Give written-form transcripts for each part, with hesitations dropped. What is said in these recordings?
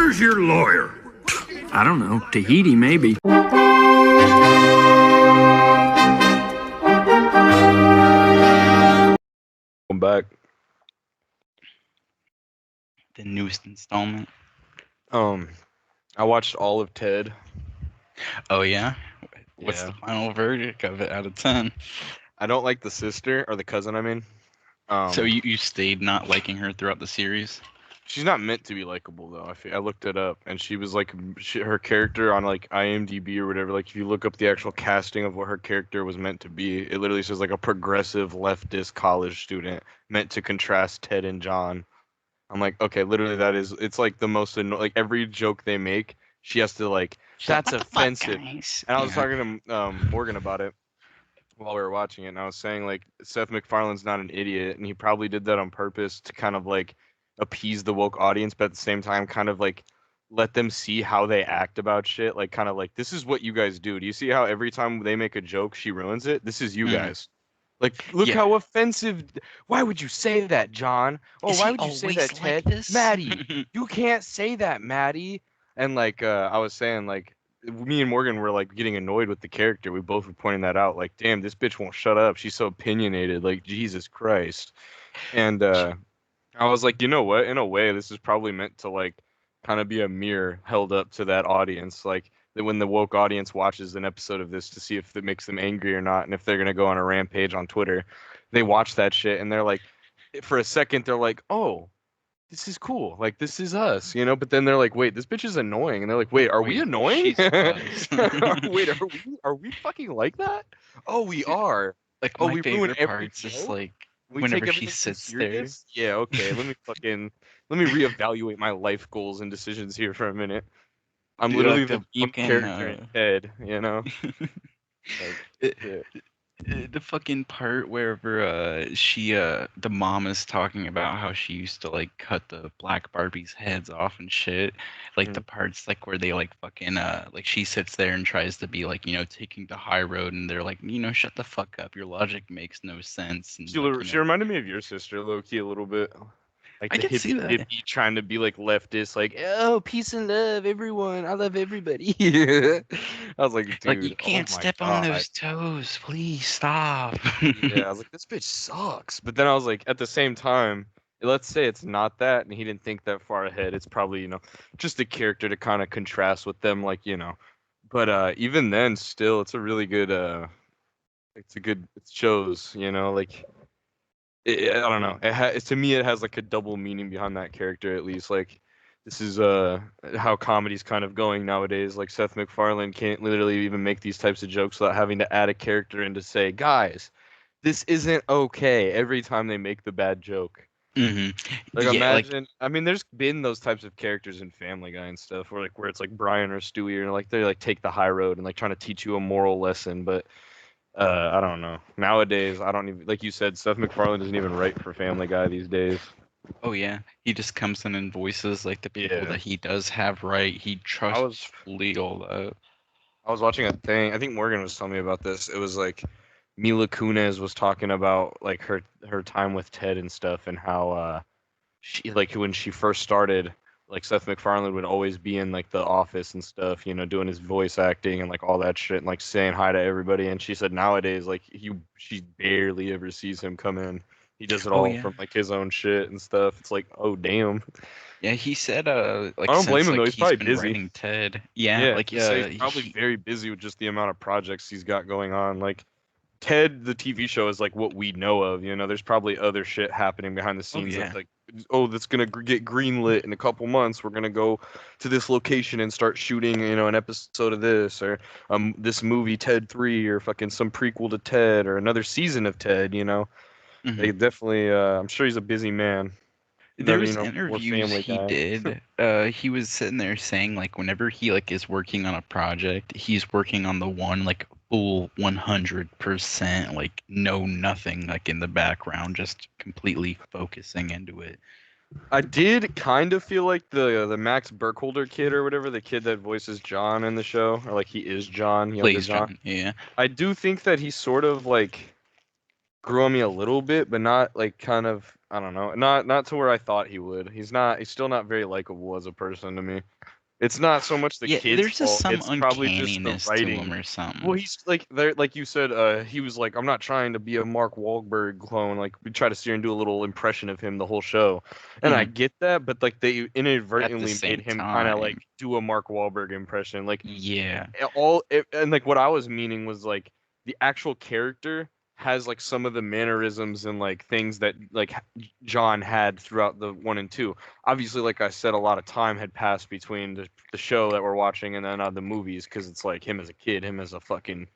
Where's your lawyer? I don't know. Tahiti, maybe. I'm back. The newest installment. I watched all of Ted. Oh yeah. What's Yeah. the final verdict of it out of 10? I don't like the sister or the cousin. I mean, So you stayed not liking her throughout the series? she's not meant to be likable though. I looked it up, and she was like her character on like IMDb or whatever. Like if you look up the actual casting of what her character was meant to be, it literally says like a progressive leftist college student meant to contrast Ted and John. I'm like, okay, literally it's like the most like every joke they make, she has to like, that's offensive. And I was talking to Morgan about it while we were watching it, and I was saying like Seth MacFarlane's not an idiot, and he probably did that on purpose to kind of like appease the woke audience, but at the same time kind of like let them see how they act about shit, like kind of like, this is what you guys do. Do you see how every time they make a joke she ruins it? This is you guys. Like, look how offensive. Why would you say that, John? Oh, why would you say that, Ted? Like Maddie, you can't say that, Maddie. And like I was saying, like me and Morgan were like getting annoyed with the character. We both were pointing that out. Like, damn, this bitch won't shut up. She's so opinionated. Like, Jesus Christ. And I was like, you know what? In a way, this is probably meant to like kind of be a mirror held up to that audience. Like that when the woke audience watches an episode of this to see if it makes them angry or not, and if they're gonna go on a rampage on Twitter, they watch that shit and they're like, for a second, they're like, oh, this is cool. Like, this is us, you know? But then they're like, wait, this bitch is annoying. And they're like, wait, are we annoying? Wait, are we fucking like that? Oh, we are. Like, oh, my we ruin favorite every parts is joke? like We whenever take she everything sits too there. serious? Yeah, okay. Let me reevaluate my life goals and decisions here for a minute. I'm Dude, literally like the main character in Ted, you know? Like, yeah. The fucking part wherever she the mom is talking about how she used to like cut the black Barbies heads off and shit, like the parts like where they like fucking like she sits there and tries to be like, you know, taking the high road, and they're like, you know, shut the fuck up, your logic makes no sense. And She reminded me of your sister, low-key, a little bit. Like I the can see that. hippie trying to be like leftist, like, oh, peace and love, everyone. I love everybody. I was like, dude, Like, you can't oh my step on God. those toes, please stop. Yeah, I was like, this bitch sucks. But then I was like, at the same time, let's say it's not that, and he didn't think that far ahead. It's probably, you know, just a character to kind of contrast with them, like, you know. But even then, still, it's a really good, it shows, you know, like, I don't know. To me, it has like a double meaning behind that character, at least. Like, this is how comedy's kind of going nowadays. Like, Seth MacFarlane can't literally even make these types of jokes without having to add a character in to say, guys, this isn't okay every time they make the bad joke. Like, imagine, I mean, there's been those types of characters in Family Guy and stuff where it's like Brian or Stewie, or like they like take the high road and like trying to teach you a moral lesson. But I don't know. Nowadays, I don't even, like you said, Seth MacFarlane isn't even right for Family Guy these days. Oh yeah, he just comes in and voices like the people that he does have right. He trusts all that. I was watching a thing. I think Morgan was telling me about this. It was like Mila Kunis was talking about like her time with Ted and stuff, and how she, like, when she first started, like Seth MacFarlane would always be in like the office and stuff, you know, doing his voice acting and like all that shit and like saying hi to everybody. And she said nowadays, like, she barely ever sees him come in. He does it all from like his own shit and stuff. It's like, oh damn. Yeah, he said like, I don't blame him like, though. He's probably busy. Writing Ted. Yeah, like he's probably very busy with just the amount of projects he's got going on. Like, Ted, the TV show, is like what we know of. You know, there's probably other shit happening behind the scenes. That's like, oh, that's gonna get greenlit in a couple months. We're gonna go to this location and start shooting, you know, an episode of this, or this movie Ted 3, or fucking some prequel to Ted, or another season of Ted. You know, they definitely. I'm sure he's a busy man. There was interviews he did. He was sitting there saying like whenever he like is working on a project, he's working on the one like full 100%, like nothing like in the background, just completely focusing into it. I did kind of feel like the Max Burkholder kid or whatever, the kid that voices John in the show, or like he is John, plays John. Yeah. I do think that he sort of like grew on me a little bit, but not like kind of, I don't know, not to where I thought he would. He's still not very likable as a person to me. It's not so much the Yeah, kid's there's just fault. some It's probably just the uncanniness to him writing. or something. Well, he's like there, like you said. He was like, I'm not trying to be a Mark Wahlberg clone. Like we try to sit here and do a little impression of him the whole show, and I Mhm. get that. But like they At the inadvertently same made him kind of like time, do a Mark Wahlberg impression. Like yeah. and like what I was meaning was like the actual character has like some of the mannerisms and like things that like John had throughout the 1 and 2. Obviously, like I said, a lot of time had passed between the show that we're watching and then the movies because it's like him as a kid, him as a fucking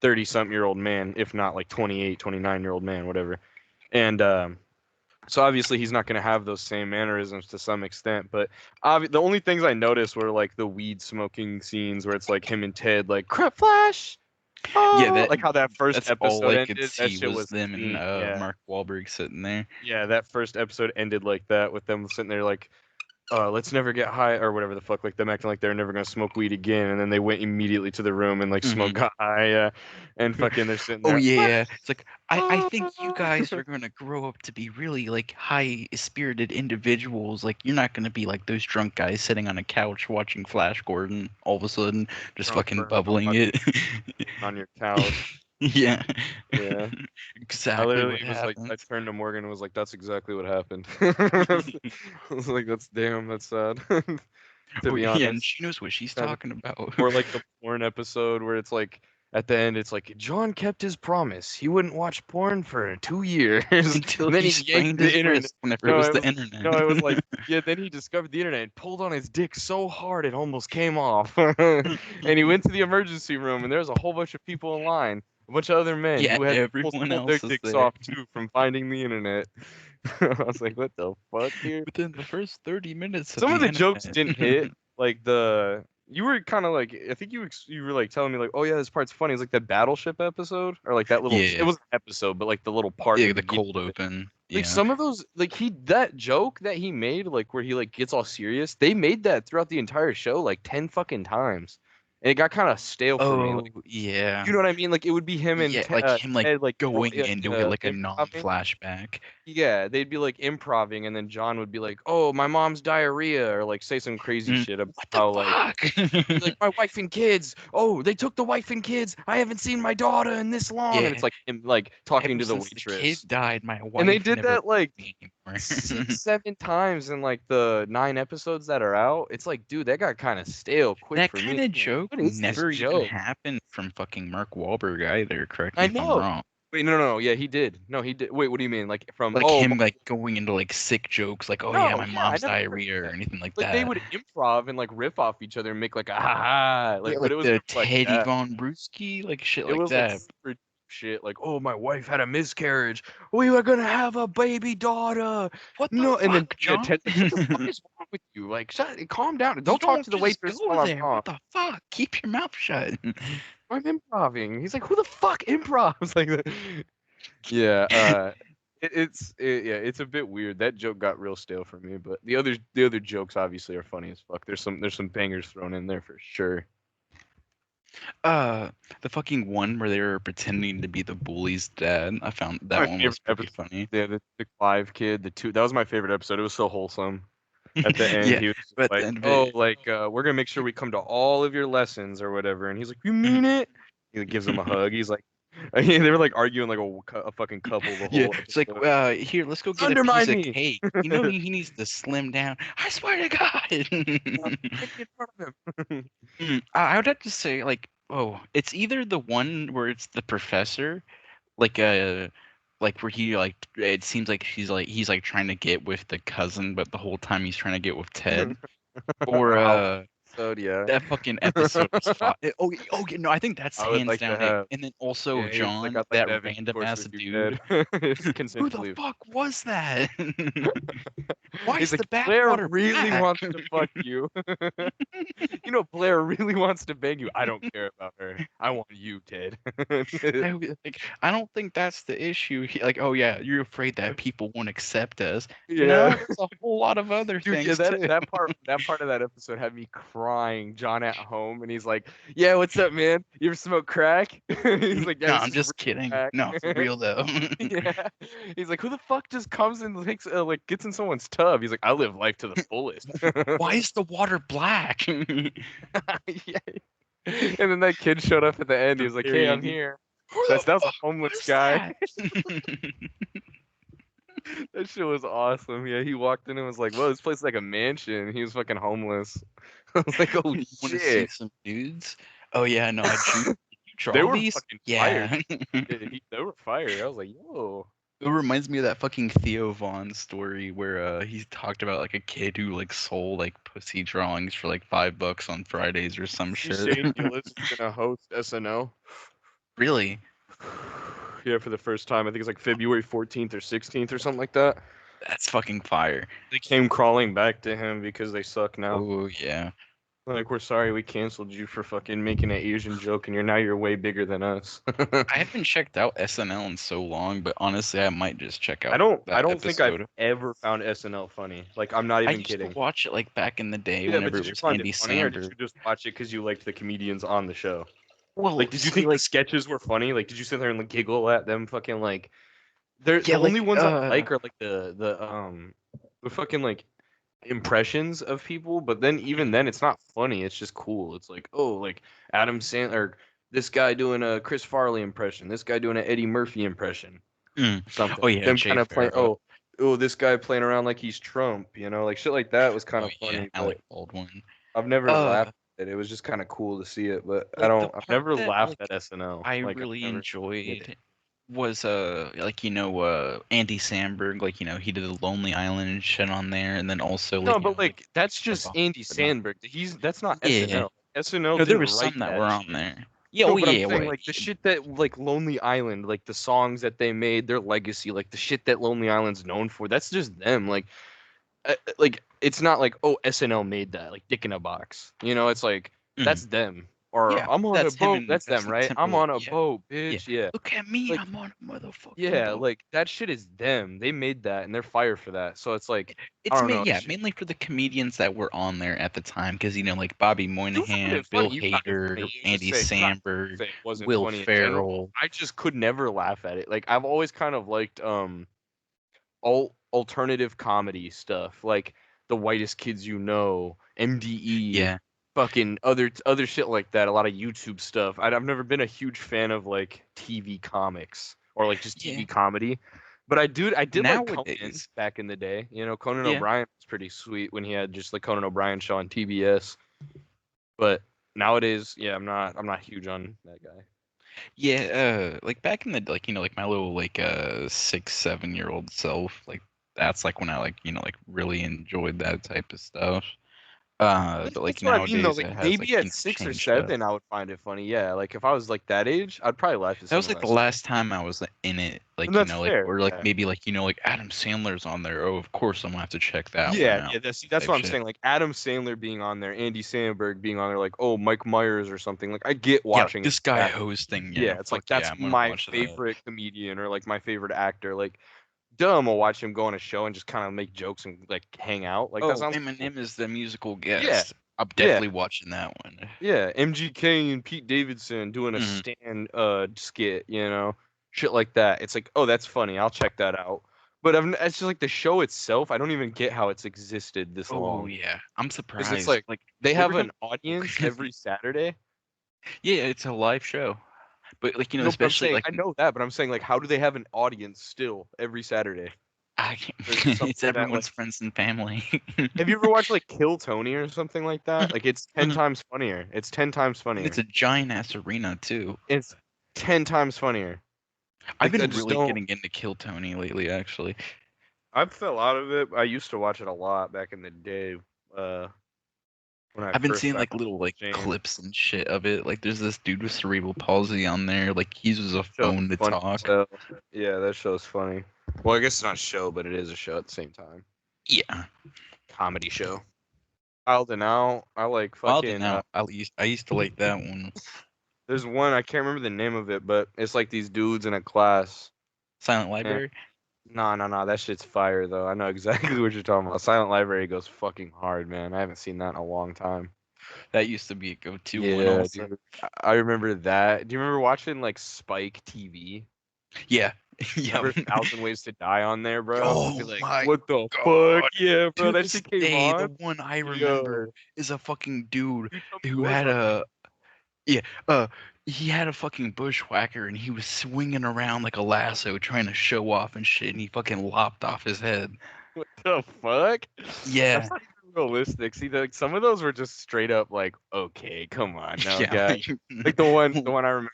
30-something-year-old man, if not like 28, 29-year-old man, whatever. And so obviously he's not going to have those same mannerisms to some extent, but the only things I noticed were like the weed smoking scenes where it's like him and Ted like crap flash. Yeah, Oh, like how that first that's all episode I could ended. That see shit was was them and clean. Yeah, Mark Wahlberg sitting there. yeah. That first episode ended like that with them sitting there like, let's never get high or whatever the fuck, like them acting like they're never gonna smoke weed again, and then they went immediately to the room and like Mhm. got high, and fucking they're sitting Oh there. yeah, it's like I think you guys are gonna grow up to be really like high spirited individuals. Like you're not gonna be like those drunk guys sitting on a couch watching Flash Gordon all of a sudden just Drunk fucking burning bubbling it. on your couch. Yeah. Yeah. I Exactly literally what was like, I happens. turned to Morgan and was like, "That's exactly what happened." I was like, "That's sad." To Oh be yeah, and honest, she knows what she's kind of, talking about. or like the porn episode where it's like at the end, it's like John kept his promise. He wouldn't watch porn for 2 years, Until and then he he yanked sprained the his internet. wrist whenever it No, was it the was internet. no, it was like yeah. Then he discovered the internet, and pulled on his dick so hard it almost came off, and he went to the emergency room, and there was a whole bunch of people in line. A bunch of other men Yeah, who had almost everyone pulled their else is dicks there. off too from finding the internet. I was like, what the fuck, dude? Within the first 30 minutes of Some of the the jokes internet. didn't hit. Like you were kind of like, I think you were like telling me like, oh yeah, this part's funny. It's like that battleship episode, or like that little. It Yeah, wasn't an episode, but like the little part in yeah, the the beginning cold of it. open. Like Yeah. some of those, like that joke that he made, like where he like gets all serious. They made that throughout the entire show like 10 fucking times, and it got kind of stale for me. Oh, Like, yeah. you know what I mean? Like it would be him and Yeah, like him like Ted like going into it like a improv. non-flashback. Yeah, they'd be like improving, and then John would be like, "Oh, my mom's diarrhea," or like say some crazy shit about What the how like fuck? my wife and kids. Oh, they took the wife and kids. I haven't seen my daughter in this long, and Yeah, it's like him like talking ever to the since the kid waitress. died, my And they wife did never that like loved me anymore. 6, 7 times in like the 9 episodes that are out. It's like, dude, that got kind of stale quick That for me. kind of I'm like, joke what is this never even joke? happened from fucking Mark Wahlberg either. Correct me I if I'm know. wrong. Wait, no. Yeah, he did. No, he did. Wait, what do you mean? Like from Like him like going into like sick jokes like, oh yeah, No, my yeah, I mom's never heard diarrhea or that. anything like Like they that. would improv and like riff off each other and make like a ha ha, Yeah, like, but like it was the never like Teddy that. Von Brewski, like shit It like was like that. super deep shit, like, oh, my wife had a miscarriage. We were gonna have a baby daughter. What the No, and then fuck, yeah, John? Ted's like, what the fuck is wrong with you? Like, calm down. You Don't talk don't to the just waitress go while I'm there. calm. What the fuck? Keep your mouth shut. I'm improving. He's like, who the fuck improvs like that? Yeah, yeah, it's a bit weird. That joke got real stale for me, but the other jokes obviously are funny as fuck. There's some bangers thrown in there for sure. Uh, the fucking one where they were pretending to be the bully's dad. I found that My one favorite was pretty episode. funny. Yeah, the Clive kid, the two. That was my favorite episode. It was so wholesome. At the end, Yeah, he was just but at like, the end of "Oh, it, like we're gonna make sure we come to all of your lessons or whatever." And he's like, "You mean it?" He gives him a hug. He's like, they were like arguing like a fucking couple the yeah, whole it's like, episode. here, let's go get a Undermine piece of me. cake. You know he needs to slim down. I swear to God. Get in front of him. I would have to say, like, oh, it's either the one where it's the professor, like where he like it seems like he's like trying to get with the cousin, but the whole time he's trying to get with Ted, or Yeah. that fucking episode was fun. Oh, yeah, no, I think that's I would hands like to down it. have. And then also Yeah, he was like, John, I'd like that to have random intercourse ass with you, dude. Ted. It's Who the consensually. fuck was that? Why He's is the like, Blair backwater really black? wants to fuck you. You know, Blair really wants to bang you. I don't care about her. I want you, Ted. I don't think that's the issue. Like, oh yeah, you're afraid that people won't accept us. No, Yeah. there's a whole lot of other Dude, yeah, things too. that part of that episode had me crying. crying, John at home, and he's like, "Yeah, what's up, man? You ever smoke crack?" He's like, "Yeah, No, this I'm is just real kidding. crack." No, for real though. Yeah. He's like, "Who the fuck just comes and takes like gets in someone's tub?" He's like, "I live life to the fullest." Why is the water black? Yeah. And then that kid showed up at the end. He was like, "Hey, I'm Very- here." Who That the was a fuck homeless was guy. that? That shit was awesome. Yeah, he walked in and was like, "Whoa, this place is like a mansion." He was fucking homeless. I was like, "Oh Want to see shit." some dudes? Oh yeah, no, I drew. Did you They draw were these? fucking Yeah. fire. Yeah, they were fire. I was like, "Yo." It reminds me of that fucking Theo Vaughn story where he talked about like a kid who like sold like pussy drawings for like $5 on Fridays or some See, shit. Shane Gillis is gonna host SNL. Really? Yeah, for the first time. I think it's like February 14th or 16th or something like that. That's fucking fire. They came crawling back to him because they suck now. Oh yeah. Like, we're sorry we canceled you for fucking making an Asian joke, and you're way bigger than us. I haven't checked out SNL in so long, but honestly, I might just check out I don't that think I've episode. ever found SNL funny. Like, I'm not I even used kidding. to watch it like back in the day Yeah, but whenever did it you was find Andy it funny, or did Samberg. you just watch it because you liked the comedians on the show? Well, Like, did you see, think the like, sketches were funny? Like, did you sit there and like, giggle at them fucking like? They're yeah, the only like, ones I like are like the fucking like impressions of people, but then even then it's not funny. It's just cool. It's like, oh, like Adam Sandler, this guy doing a Chris Farley impression, this guy doing an Eddie Murphy impression, mm. or something. Oh yeah, Them Jay kind of playing. Farrow. Oh, this guy playing around like he's Trump. Like shit like that was kind Oh of yeah, funny. But Alec Baldwin. I've never Uh, laughed at it. It was just kind of cool to see it. But like the I've part never that laughed like at SNL. I Like I've really never did it. enjoyed was like Andy Samberg, like he did the Lonely Island and shit on there, and then also No, like but like like that's stuff just off, Andy but not Sandberg. That's not yeah. SNL. SNL No, there didn't was write some that that were shit. on there. Yeah, No, oh but I'm yeah, saying wait. like the shit that like Lonely Island, like the songs that they made, their legacy, like the shit that Lonely Island's known for. That's just them. Like it's not like, oh, SNL made that, like Dick in a Box. It's like Mhm. that's them. Or Yeah, I'm on a that's him boat. and That's them, Justin right? I'm Timberlake. on a Yeah, boat, yeah. bitch. Yeah. Look at me, Like I'm on a motherfucking yeah, boat. like that shit is them. They made that and they're fire for that. So it's like I It's don't know. yeah, mainly for the comedians that were on there at the time, because like Bobby You found Moynihan, it Bill funny. You found it funny. Hader, You just Andy say I'm not Samberg, saying it wasn't Will funny in general. Ferrell. I just could never laugh at it. Like I've always kind of liked alternative comedy stuff, like The Whitest Kids You Know, MDE, Yeah, fucking other shit like that. A lot of YouTube stuff. I've never been a huge fan of like TV comics or like just yeah. TV comedy. But I did like Conan Nowadays, back in the day. Conan yeah, O'Brien was pretty sweet when he had just like Conan O'Brien show on TBS. But nowadays, yeah, I'm not huge on that guy. yeah. Like back in the like my little like 6, 7 year old self, like that's like when I like really enjoyed that type of stuff. But like That's what I mean though. nowadays Like it has like maybe at 6 or 7, I would find it funny. Yeah, like if I was like that age, I'd probably laugh at That some was of like that the stuff. last time I was in it, And like that's like fair. or like Yeah. maybe like Adam Sandler's on there. Oh, of course I'm gonna have to check that one Yeah, out. yeah. That's Type what I'm shit. saying. Like Adam Sandler being on there, Andy Samberg being on there, like oh Mike Myers or something. Like I get Yeah, like watching it. this guy That. hosting. Yeah, Yeah, it's like fuck yeah, that's I'm gonna my watch that. favorite comedian or like my favorite actor. Like dumb, I'll watch him go on a show and just kind of make jokes and like hang out. Like that Oh, sounds cool. Eminem is the musical Yeah, guest. I'm yeah. definitely watching that one. Yeah, MGK and Pete Davidson doing a Mhm. stand skit, shit like that. It's like, oh, that's funny. I'll check that out. But it's just like the show itself. I don't even get how it's existed this Oh long. yeah, I'm Because it's surprised. like Like they have every time. an audience every Saturday. Yeah, it's a live show, but like No, but I'm especially saying like I know that, but I'm saying like, how do they have an audience still every Saturday? I Or is it can't, it's something that like, everyone's friends and family. have you ever watched like Kill Tony or something like that? Like it's 10 times funnier. It's 10 times And it's funnier. a giant ass arena too. It's 10 times funnier. I've Like I been just really don't. getting into Kill Tony lately, actually. I fell out of it. I used to watch it a lot back in the day. When I I've been first seeing started like little like watching. clips and shit of it. Like there's this dude with cerebral palsy on there. Like he uses a Show's phone to funny as talk. hell. Yeah, that show's funny. Well, I guess it's not a show, but it is a show at the same time. Yeah. Comedy show. Wild and Out. I like Wild fucking. and Out. I used to like that one. There's one I can't remember the name of it, but it's like these dudes in a class. Silent And Library. no, that shit's fire though. I know exactly what you're talking about. Silent Library goes fucking hard, man. I haven't seen that in a long time. That used to be a go-to one Yeah, also. dude. I remember that. Do you remember watching like Spike TV? Yeah. Yeah. Remember Thousand Ways to Die on there, bro? I'd be Oh like, my what the fuck? god. Yeah, bro, To that this shit came day, the on. one I remember Yo, is a fucking dude you tell me who yours had on there. yeah, he had a fucking bushwhacker and he was swinging around like a lasso trying to show off and shit, and he fucking lopped off his head. What the fuck? Yeah. That's not even realistic. See, like some of those were just straight up like, okay, come on now, Yeah. guy. Like the one I remember,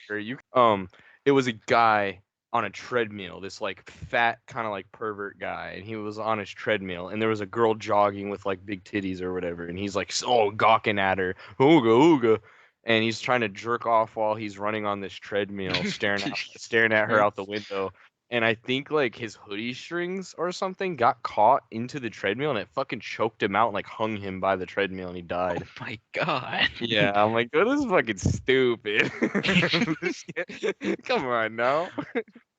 it was a guy on a treadmill, this like fat kind of like pervert guy, and he was on his treadmill, and there was a girl jogging with like big titties or whatever, and he's like, oh, gawking at her, ooga ooga, and he's trying to jerk off while he's running on this treadmill, staring at her out the window. And I think like his hoodie strings or something got caught into the treadmill, and it fucking choked him out and like hung him by the treadmill, and he Oh died. my god. Yeah, I'm like, oh, this is fucking stupid. Come on now.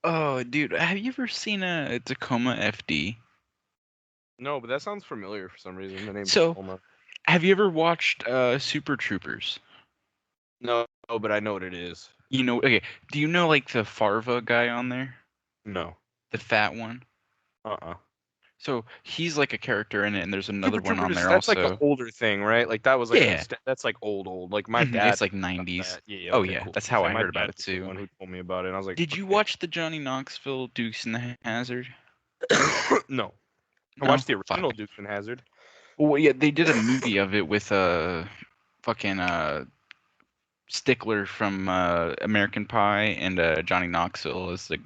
Oh, dude, have you ever seen a Tacoma FD? No, but that sounds familiar for some reason. The name So, Tacoma. have you ever watched Super Troopers? No, but I know what it is. You know, okay, do you know like the Farva guy on there? No. The fat one? Uh-uh. So, he's like a character in it, and there's another Super one on Troopers, there that's like an also. older thing, right? Like that was like Yeah. that's like old. Like my Mhm, dad. it's like knew about 90s. that. Yeah. Oh Okay, yeah, cool. that's how I My heard about dad it was the too. one who told me about it, and I was like, Did you watch the Johnny Knoxville Dukes and the Hazard? no. I No? watched the original Fuck. Dukes and Hazard. Well, yeah, they did a movie of it with fucking Stickler from American Pie and Johnny Knoxville as the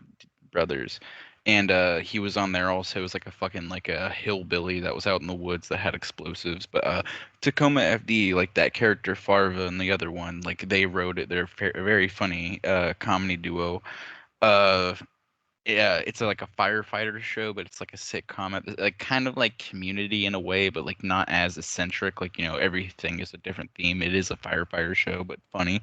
brothers. And he was on there also as like a fucking like a hillbilly that was out in the woods that had explosives. But Tacoma FD, like that character Farva and the other one, like they wrote it. They're a very funny comedy duo. Uh, yeah, it's like a firefighter show, but it's like a sitcom, like kind of like Community in a way, but like not as eccentric. Like everything is a different theme. It is a firefighter show, but funny.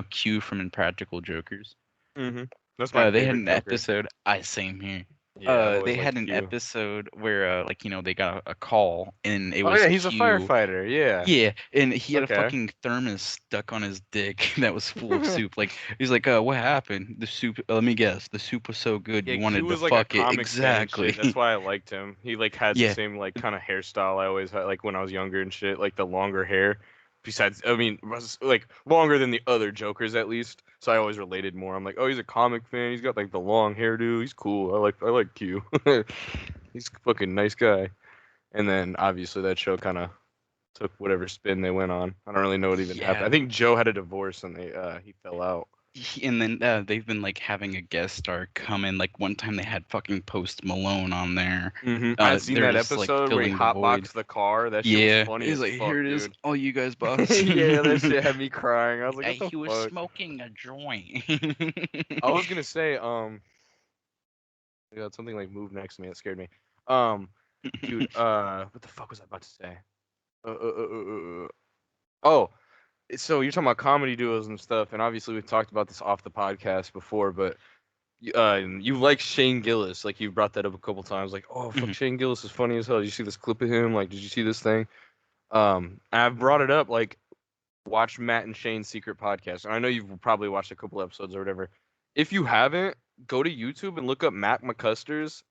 Q from Impractical Jokers. Mm-hmm. That's my They had favorite an Joker. episode. Same here. Yeah, I've They always had liked an Q. episode where like they got a call and it Oh was yeah, he's a Q. firefighter. Yeah. Yeah, and he had a Okay. fucking thermos stuck on his dick that was full of soup. Like he's like, what happened? The soup. Let me guess. The soup was so good Yeah, you Q wanted to was like a fuck it. comic fan and Exactly. shit. That's why I liked him. He like had the Yeah. same like kind of hairstyle I always had like when I was younger and shit, like the longer hair. Besides, I mean, was like longer than the other Jokers at least. So I always related more. I'm like, oh, he's a comic fan. He's got like the long hairdo. He's cool. I like Q. He's a fucking nice guy. And then obviously that show kind of took whatever spin they went on. I don't really know what even happened. Yeah. I think Joe had a divorce and he fell out. And then they've been like having a guest star come in. Like one time they had fucking Post Malone on there. I've seen They're that just like episode where he filling the void. hotboxed the car. That shit was Yeah, funny he's as like, fuck, here it is, dude. all you guys, boss. Yeah, that shit had me crying. I was like, what the He was fuck? smoking a joint. I was gonna say, yeah, something like moved next to me that scared me. Dude, what the fuck was I about to say? Oh, so you're talking about comedy duos and stuff, and obviously we've talked about this off the podcast before, but you like Shane Gillis, like you brought that up a couple times, like, oh fuck, Mhm. Shane Gillis is funny as hell. Did you see this clip of him? Like, did you see this thing? I've brought it up, like, watch Matt and Shane's secret podcast, and I know you've probably watched a couple episodes or whatever. If you haven't, go to YouTube and look up Matt McCuster's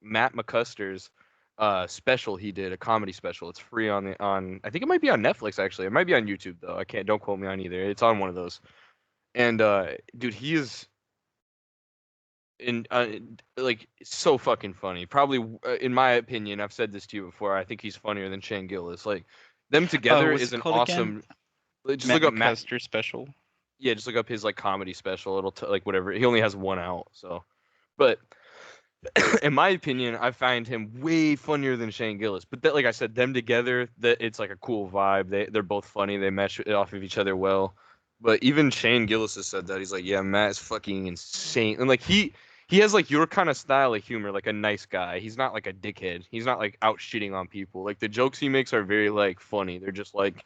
special he did, a comedy special. It's free on I think it might be on Netflix actually. It might be on YouTube though. Don't quote me on either. It's on one of those. And dude, he is in like so fucking funny. Probably in my opinion, I've said this to you before. I think he's funnier than Shane Gillis. Like them together What's is it an called again? awesome. Just Matt look up Matt. McCuster special. Yeah, just look up his like comedy special. It'll like whatever. He only has one out, so. But in my opinion, I find him way funnier than Shane Gillis. But that, like I said, them together, that it's like a cool vibe. They're both funny. They match off of each other well. But even Shane Gillis has said that he's like, yeah, Matt is fucking insane, and like he has like your kind of style of humor, like a nice guy. He's not like a dickhead. He's not like out shitting on people. Like the jokes he makes are very like funny. They're just like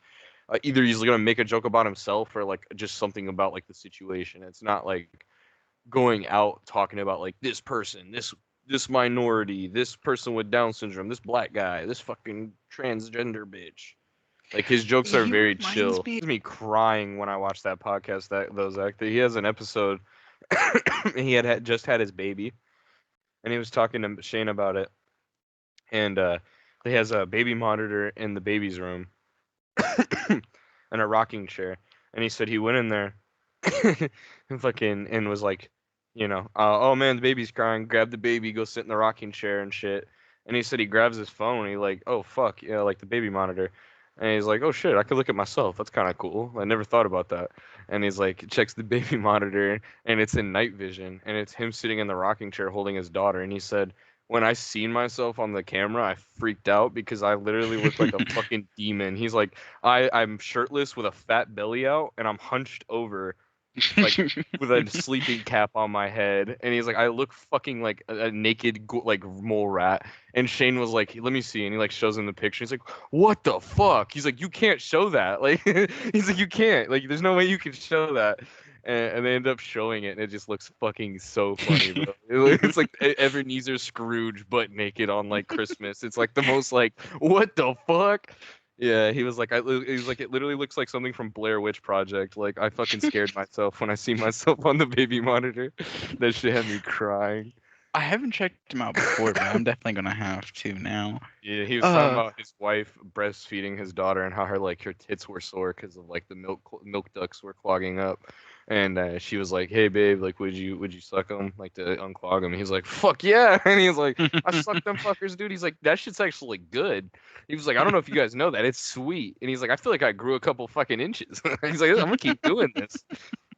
either he's gonna make a joke about himself or like just something about like the situation. It's not like going out talking about like this person, this minority, this person with Down syndrome, this black guy, this fucking transgender bitch. Like his jokes Yeah, are he very reminds chill. me. Me crying when I watched that podcast. He has an episode. He just had his baby, and he was talking to Shane about it. And he has a baby monitor in the baby's room, and a rocking chair. And he said he went in there, and was like, oh man, the baby's crying. Grab the baby, go sit in the rocking chair and shit. And he said he grabs his phone. And he like, oh fuck, yeah, like the baby monitor. And he's like, oh shit, I could look at myself. That's kind of cool. I never thought about that. And he's like, checks the baby monitor, and it's in night vision, and it's him sitting in the rocking chair holding his daughter. And he said, when I seen myself on the camera, I freaked out because I literally looked like a fucking demon. He's like, I'm shirtless with a fat belly out, and I'm hunched over like with a sleeping cap on my head, and he's like, I look fucking like a naked like mole rat. And Shane was like, let me see, and he like shows him the picture. He's like, what the fuck? He's like, you can't show that. Like, he's like, you can't. Like, there's no way you can show that. And they end up showing it, and it just looks fucking so funny, bro. It's like Ebenezer Scrooge butt naked on like Christmas. It's like the most like, what the fuck? Yeah, he was like, it literally looks like something from Blair Witch Project. Like, I fucking scared myself when I see myself on the baby monitor. That shit had me crying. I haven't checked him out before, but I'm definitely gonna have to now. Yeah, he was talking about his wife breastfeeding his daughter and how her tits were sore because of like the milk ducts were clogging up. And she was like, "Hey babe, like would you suck them like to unclog them?" And he's like, "Fuck yeah!" And he's like, "I sucked them fuckers, dude." He's like, "That shit's actually good." He was like, "I don't know if you guys know that, it's sweet." And he's like, "I feel like I grew a couple fucking inches." He's like, "I'm gonna keep doing this."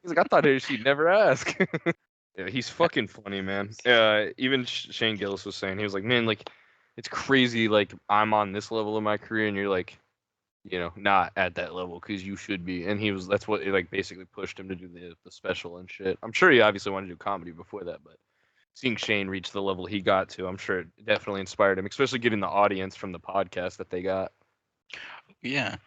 He's like, "I thought she'd never ask." Yeah, he's fucking funny, man. Even Shane Gillis was saying, he was like, "Man, like it's crazy. Like I'm on this level of my career, and you're like." Not at that level because you should be. And that's what it like basically pushed him to do the special and shit. I'm sure he obviously wanted to do comedy before that, but seeing Shane reach the level he got to, I'm sure it definitely inspired him, especially getting the audience from the podcast that they got. Yeah.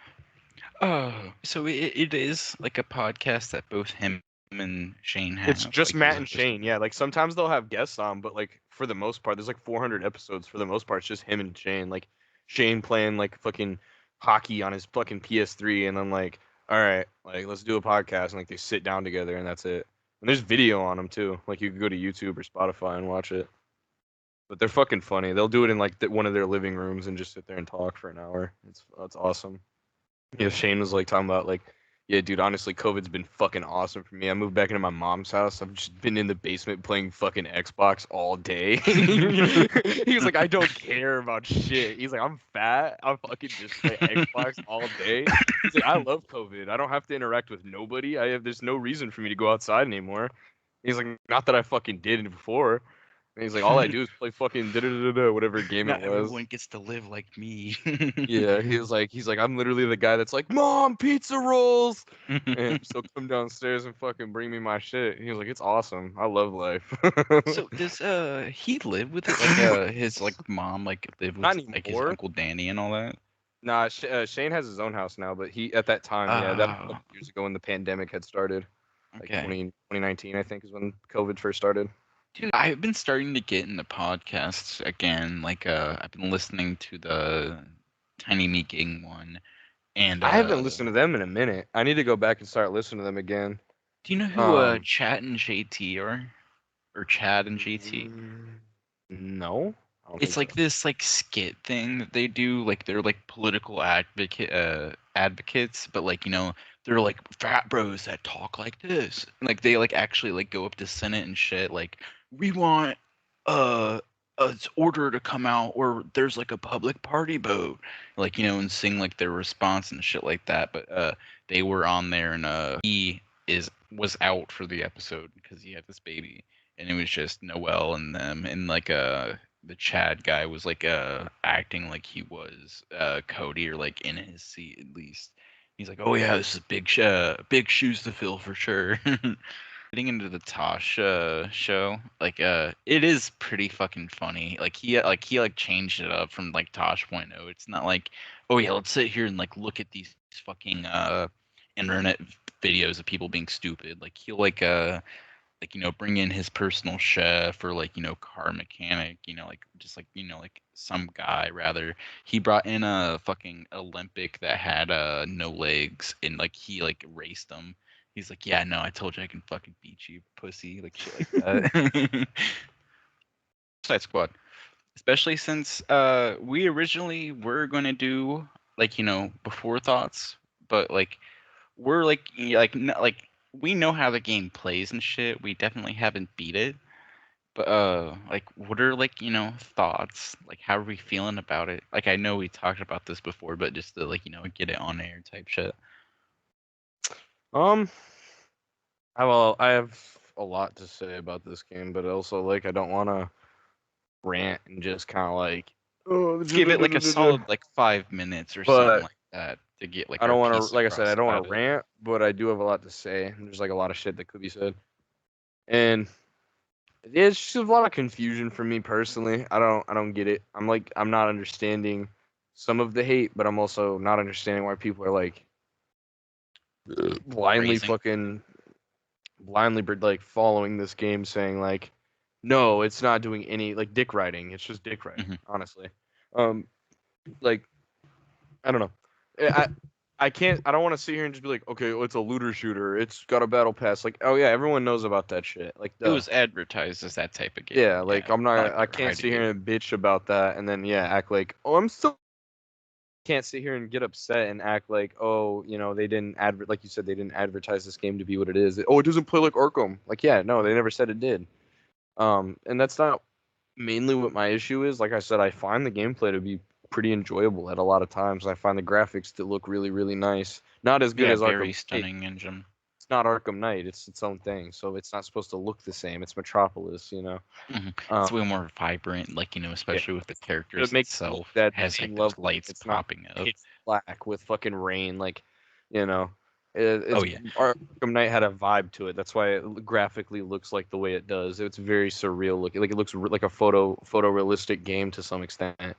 Oh, so it is like a podcast that both him and Shane have. It's just like, Matt and Shane, yeah. Like sometimes they'll have guests on, but like for the most part, there's like 400 episodes. For the most part, it's just him and Shane. Like Shane playing like fucking hockey on his fucking PS3, and then like, all right, like let's do a podcast, and like they sit down together, and that's it. And there's video on them too. Like you can go to YouTube or Spotify and watch it. But they're fucking funny. They'll do it in like one of their living rooms and just sit there and talk for an hour. That's awesome. Yeah, Shane was like talking about like, yeah, dude, honestly, COVID's been fucking awesome for me. I moved back into my mom's house. I've just been in the basement playing fucking Xbox all day. He was like, I don't care about shit. He's like, I'm fat. I'll fucking just play Xbox all day. He's like, I love COVID. I don't have to interact with nobody. There's no reason for me to go outside anymore. He's like, not that I fucking did it before. And he's like, all I do is play fucking whatever game Not it was. everyone gets to live like me. Yeah, he's like, I'm literally the guy that's like, Mom, pizza rolls, and so come downstairs and fucking bring me my shit. He was like, it's awesome. I love life. So does he live with his like mom like live Not with like his anymore. Uncle Danny and all that? Nah, Shane has his own house now, but he at that time, yeah, that was a Oh, couple years ago when the pandemic had started, like okay. 2019, I think, is when COVID first started. Dude, I've been starting to get into podcasts again. Like, I've been listening to the Tiny Meat Gang one, and I haven't listened to them in a minute. I need to go back and start listening to them again. do you know who Chat and JT are, or Chad and JT? No, I don't It's think like so. this like skit thing that they do. Like they're like political advocates, but like they're like fat bros that talk like this. And, like they like actually like go up to Senate and shit. Like we want uh a order to come out, or there's like a public party vote, like and sing like their response and shit like that. But they were on there, and he was out for the episode because he had this baby, and it was just Noel and them, and like the Chad guy was like acting like he was Cody, or like in his seat at least. He's like, "Oh yeah, this is big shoes to fill for sure." Getting into the Tosh show, like it is pretty fucking funny. Like he changed it up from like Tosh 0.0. It's not like, oh yeah, let's sit here and like look at these fucking internet videos of people being stupid. Like he'll like like bring in his personal chef or like car mechanic, like just like like some guy rather. He brought in a fucking Olympic that had no legs, and like he like raced them. He's like, yeah, no, I told you I can fucking beat you, pussy, like shit like that. Suicide Squad, especially since we originally were gonna do like before thoughts, but like we're like like we know how the game plays and shit. We definitely haven't beat it, but like what are like thoughts? Like how are we feeling about it? Like I know we talked about this before, but just to like get it on air type shit. Um, I have a lot to say about this game, but also like I don't want to rant and just kind of like, oh, Let's give it like a solid like 5 minutes or something but like that to get like I our don't want piece to, like I said, I across don't want about to it. rant, but I do have a lot to say. And there's like a lot of shit that could be said, and it's just a lot of confusion for me personally. I don't get it. I'm not understanding some of the hate, but I'm also not understanding why people are like blindly Praising. fucking blindly like following this game, saying like, no, it's not doing any like dick riding. It's just dick riding, Mhm. honestly. Like I don't know. I can't. I don't want to sit here and just be like, okay, well, it's a looter shooter. It's got a battle pass. Like, oh yeah, everyone knows about that shit. Like, It duh. was advertised as that type of game. Yeah, Yeah, like I'm not not. like I they were can't hiding sit it. here and bitch about that, and then yeah, act like, oh, I'm still. Can't sit here and get upset and act like, oh, they didn't like you said, they didn't advertise this game to be what it is. Oh, it doesn't play like Arkham. Like, yeah, no, they never said it did. And that's not mainly what my issue is. Like I said, I find the gameplay to be pretty enjoyable at a lot of times. I find the graphics to look really, really nice. Not as good Yeah, as very Arkham Knight. stunning engine. It's not Arkham Knight. It's its own thing. So it's not supposed to look the same. It's Metropolis. It's Um, way more vibrant, like yeah, especially with the it characters makes it look itself. that Has same like those level. lights It's not popping up. pitch black with fucking rain. Like, you know, Oh it's yeah, Arkham Knight had a vibe to it. That's why it graphically looks like the way it does. It's very surreal looking. Like it looks like a photorealistic game to some extent.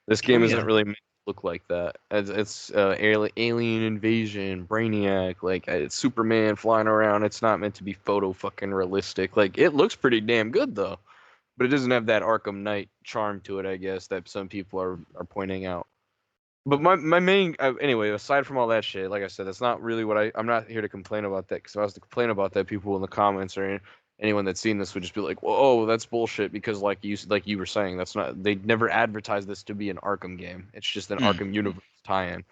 This oh game yeah. isn't really meant to look like that. It's alien invasion, Brainiac, like it's Superman flying around. It's not meant to be photo fucking realistic. Like it looks pretty damn good though, but it doesn't have that Arkham Knight charm to it, I guess, that some people are pointing out. But my main anyway, aside from all that shit, like I said, that's not really what I'm not here to complain about that, because if I was to complain about that, people in the comments or anyone that's seen this would just be like, "Well, oh, that's bullshit," because like you were saying, that's not, they never advertised this to be an Arkham game. It's just an Mm. Arkham universe tie-in.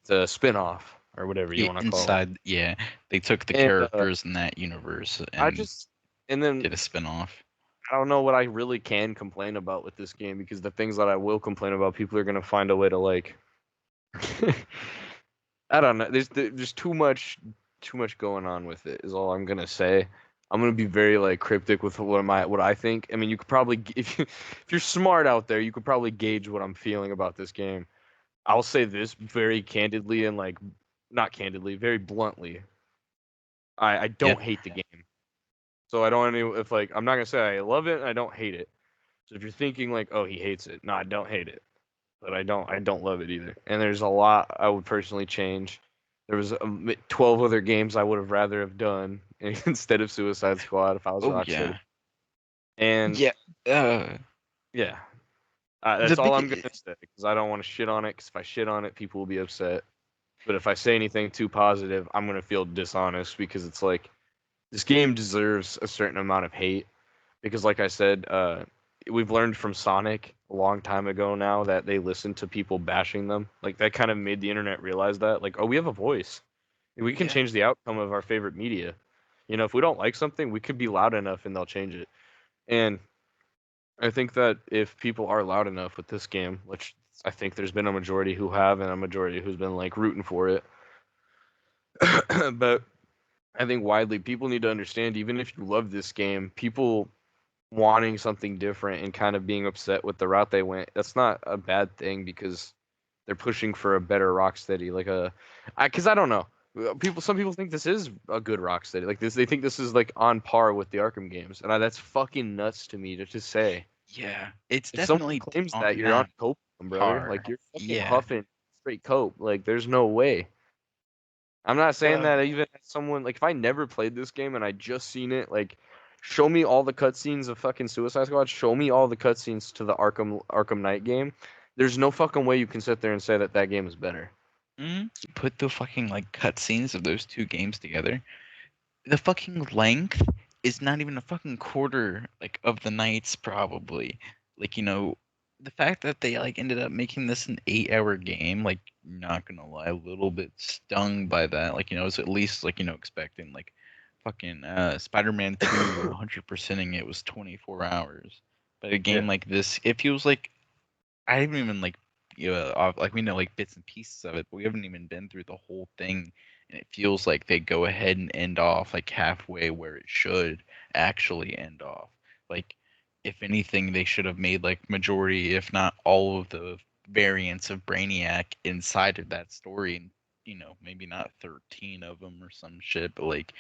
It's a spin-off or whatever you want to call it. Inside, yeah, they took the And characters in that universe I and just and then did a spin-off. I don't know what I really can complain about with this game, because the things that I will complain about, people are gonna find a way to like. I don't know. There's too much going on with it. Is all I'm gonna say. I'm gonna be very like cryptic with what I think. I mean, you could probably if you're smart out there, you could probably gauge what I'm feeling about this game. I'll say this very candidly and like not candidly, very bluntly. I Yeah, don't hate the game. So I don't if like I'm not gonna say I love it and I don't hate it. So if you're thinking like, oh, he hates it, no, I don't hate it, but I don't love it either. And there's a lot I would personally change. There was 12 other games I would have rather have done instead of Suicide Squad if I was oh Rocksteady. yeah, And yeah. Uh, yeah, the that's all I'm big, gonna say, because I don't want to shit on it. Because if I shit on it, people will be upset. But if I say anything too positive, I'm gonna feel dishonest, because it's like this game deserves a certain amount of hate. Because like I said, we've learned from Sonic a long time ago now that they listen to people bashing them. Like that kind of made the internet realize that, like, oh, we have a voice. We can yeah, change the outcome of our favorite media. If we don't like something, we could be loud enough and they'll change it. And I think that if people are loud enough with this game, which I think there's been a majority who have and a majority who's been like rooting for it, but I think widely people need to understand, even if you love this game, people wanting something different and kind of being upset with the route they went, that's not a bad thing, because they're pushing for a better Rocksteady, like because I don't know. Some people think this is a good Rocksteady. Like this, they think this is like on par with the Arkham games, and that's fucking nuts to me to just say. yeah. It's If someone definitely claims on that, you're on that copium, brother. par. Like you're fucking Yeah. huffing straight cope. Like there's no way. I'm not saying Uh, that even as someone like if I never played this game and I just seen it, like show me all the cutscenes of fucking Suicide Squad. Show me all the cutscenes to the Arkham Knight game. There's no fucking way you can sit there and say that that game is better. Put the fucking like cutscenes of those two games together. The fucking length is not even a fucking quarter like of the nights probably. Like, you know, the fact that they like ended up making this an 8-hour game, like not gonna lie, a little bit stung by that. Like, you know, I was at least like, you know, expecting like fucking Spider-Man 2 100%ing it was 24 hours. But a game like this, it feels like I haven't even like like we know like bits and pieces of it, but we haven't even been through the whole thing, and it feels like they go ahead and end off like halfway where it should actually end off. Like, if anything, they should have made like majority, if not all of the variants of Brainiac inside of that story, and you know, maybe not 13 of them or some shit, but like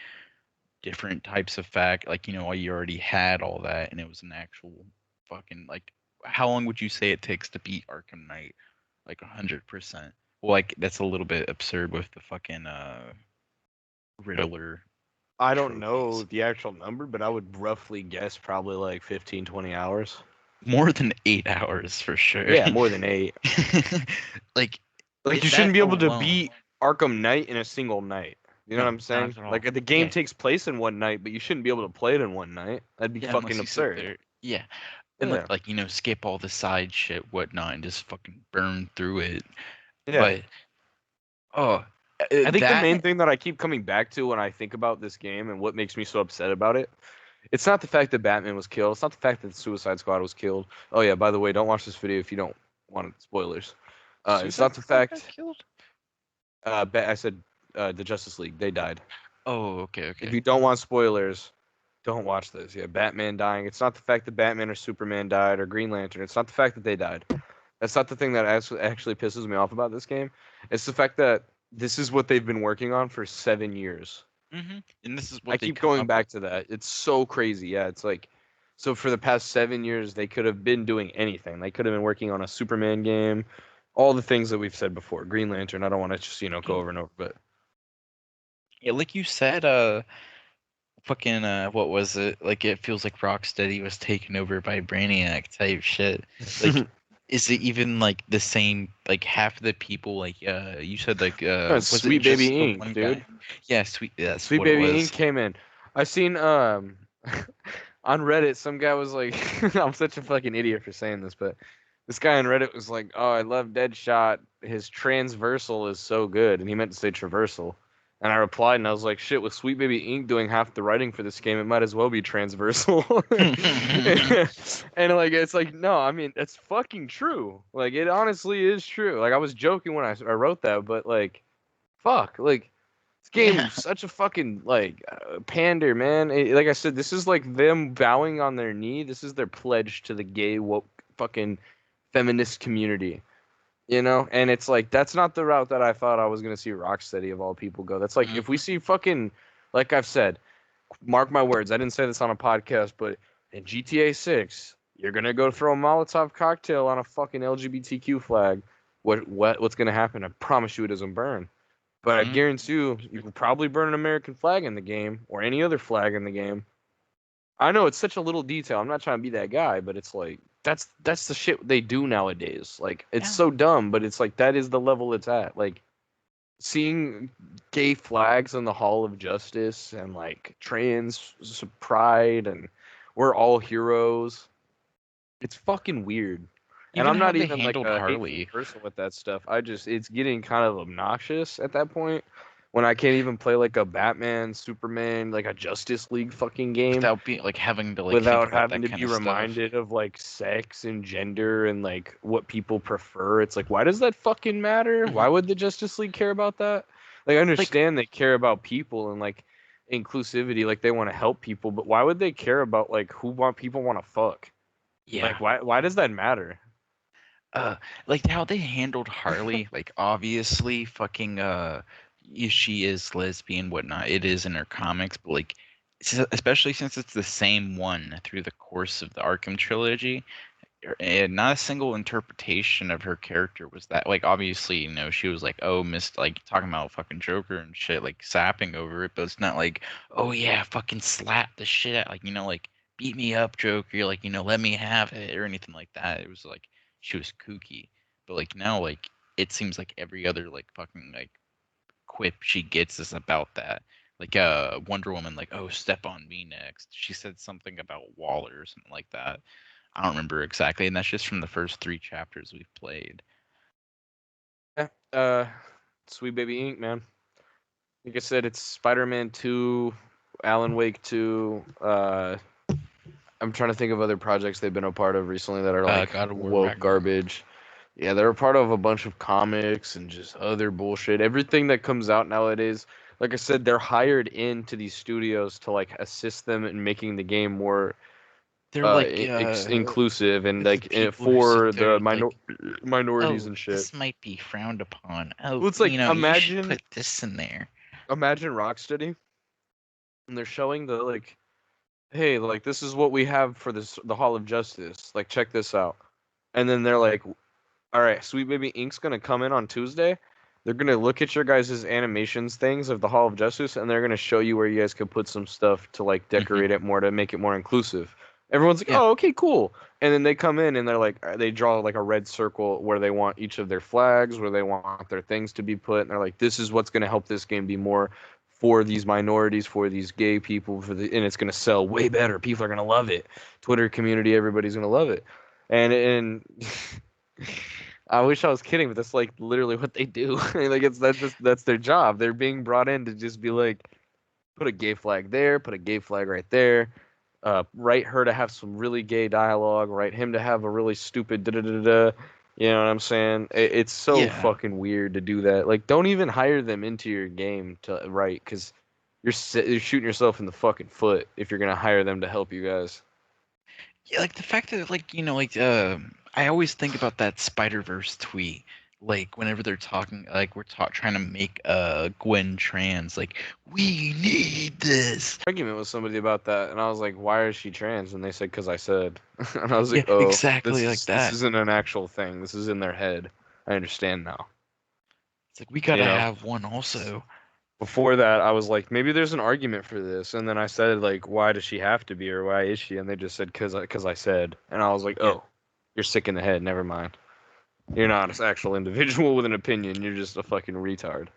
different types of fact, like, you know, you already had all that, and it was an actual fucking like. How long would you say it takes to beat Arkham Knight? Like 100%. Well, like that's a little bit absurd with the fucking Riddler. I don't know trophies. the actual number, but I would roughly guess probably like 15, 20 hours. More than 8 hours for sure. Yeah, more than 8. like you shouldn't be able to beat Arkham Knight in a single night. You know what I'm saying? Like the game takes place in one night, but you shouldn't be able to play it in one night. That'd be fucking absurd. Yeah. And like, you know, skip all the side shit, whatnot, and just fucking burn through it. Yeah. But I think the main thing that I keep coming back to when I think about this game and what makes me so upset about it, it's not the fact that Batman was killed. It's not the fact that the Suicide Squad was killed. Oh yeah, by the way, don't watch this video if you don't want spoilers. It's not the fact. Killed? I said the Justice League. They died. Oh, okay. If you don't want spoilers, don't watch this. Yeah, Batman dying. It's not the fact that Batman or Superman died or Green Lantern. It's not the fact that they died. That's not the thing that actually pisses me off about this game. It's the fact that this is what they've been working on for 7 years. Mm-hmm. And this is what I keep going back to that. It's so crazy. Yeah, it's like, so for the past 7 years, they could have been doing anything. They could have been working on a Superman game, all the things that we've said before. Green Lantern. I don't want to just go over and over, but yeah, like you said, fucking what was it? Like, it feels like Rocksteady was taken over by Brainiac type shit. Like, is it even like the same? Like half of the people, like you said, like was Sweet Baby Inc, dude. Guy? Yeah, Sweet Baby Inc came in. I seen on Reddit some guy was like, I'm such a fucking idiot for saying this, but this guy on Reddit was like, oh, I love Deadshot. His transversal is so good, and he meant to say traversal. And I replied, and I was like, shit, with Sweet Baby Inc. doing half the writing for this game, it might as well be transversal. And, like, it's like, no, I mean, it's fucking true. Like, it honestly is true. Like, I was joking when I wrote that, but, like, fuck. Like, this game is such a fucking, like, pander, man. Like I said, this is, like, them bowing on their knee. This is their pledge to the gay, woke, fucking feminist community. You know, and it's like, that's not the route that I thought I was going to see Rocksteady of all people go. That's like, if we see fucking, like I've said, mark my words, I didn't say this on a podcast, but in GTA 6, you're going to go throw a Molotov cocktail on a fucking LGBTQ flag. What's going to happen? I promise you it doesn't burn. But I guarantee you will probably burn an American flag in the game or any other flag in the game. I know it's such a little detail. I'm not trying to be that guy, but it's like, that's the shit they do nowadays. Like, it's so dumb, but it's like, that is the level it's at. Like, seeing gay flags in the Hall of Justice and like trans pride and we're all heroes. It's fucking weird. And I'm not even like a hateful person with that stuff. It's getting kind of obnoxious at that point. When I can't even play like a Batman, Superman, like a Justice League fucking game without being like having to like without having to be reminded of like sex and gender and like what people prefer. It's like, why does that fucking matter? Why would the Justice League care about that? Like, I understand they care about people and like inclusivity, like they want to help people, but why would they care about like who people want to fuck? Yeah. Like, why does that matter? Like how they handled Harley, like obviously fucking she is lesbian, whatnot. It is in her comics, but like, especially since it's the same one through the course of the Arkham trilogy, and not a single interpretation of her character was that, like, obviously, she was like, oh, like talking about fucking Joker and shit, like sapping over it, but it's not like, oh yeah, fucking slap the shit out, like, like beat me up, Joker, like, let me have it or anything like that. It was like she was kooky, but like now, like it seems like every other like fucking like quip she gets is about that. Like Wonder Woman, like, oh, step on me next. She said something about Waller or something like that. I don't remember exactly, and that's just from the first 3 chapters we've played. Yeah, Sweet Baby Ink, man. Like I said, it's Spider-Man 2, Alan Wake 2. I'm trying to think of other projects they've been a part of recently that are like God of War woke Ragnarok. garbage. Yeah, they're a part of a bunch of comics and just other bullshit. Everything that comes out nowadays, like I said, they're hired into these studios to like assist them in making the game more They're like inclusive and it's the like people who for sit there the like, minorities oh, and shit. this might be frowned upon. Oh, Well, it's like you should imagine put this in there. Rocksteady, and they're showing the like, hey, like this is what we have for the Hall of Justice. Like check this out, and then they're like, all right, Sweet Baby Ink's gonna come in on Tuesday. They're gonna look at your guys' animations things of the Hall of Justice, and they're gonna show you where you guys could put some stuff to like decorate it more to make it more inclusive. Everyone's like, Yeah. oh, okay, cool. And then they come in and they're like, they draw like a red circle where they want each of their flags, where they want their things to be put, and they're like, this is what's gonna help this game be more for these minorities, for these gay people, and it's gonna sell way better. People are gonna love it. Twitter community, everybody's gonna love it. And I wish I was kidding, but that's like literally what they do. Like that's their job. They're being brought in to just be like, put a gay flag there, put a gay flag right there, write her to have some really gay dialogue, write him to have a really stupid da da da da. You know what I'm saying? It's so fucking weird to do that. Like, don't even hire them into your game to write, because you're shooting yourself in the fucking foot if you're gonna hire them to help you guys. Yeah, like the fact that like I always think about that Spider-Verse tweet. Like whenever they're talking, like we're trying to make Gwen trans, like we need this. Argument with somebody about that, and I was like, "Why is she trans?" And they said, "Cause I said." And I was like, Yeah, "Oh, exactly like that. This isn't an actual thing. This is in their head. I understand now." It's like we gotta have one also. Before that, I was like, maybe there's an argument for this, and then I said like, "Why does she have to be, or why is she?" And they just said, "Cause I said." And I was like, "Oh, you're sick in the head. Never mind. You're not an actual individual with an opinion. You're just a fucking retard."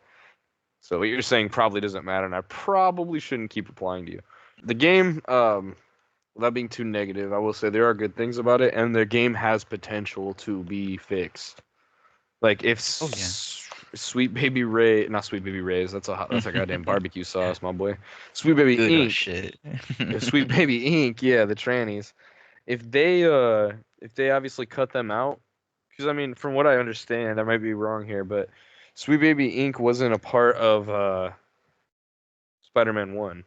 So what you're saying probably doesn't matter, and I probably shouldn't keep replying to you. The game, without being too negative, I will say there are good things about it, and the game has potential to be fixed. Like if Sweet Baby Ray, not Sweet Baby Ray's, that's a goddamn barbecue sauce, my boy. Sweet Baby Ink, shit. Sweet Baby Ink, yeah, the trannies. If they obviously cut them out, because I mean, from what I understand, I might be wrong here, but Sweet Baby Ink wasn't a part of Spider-Man 1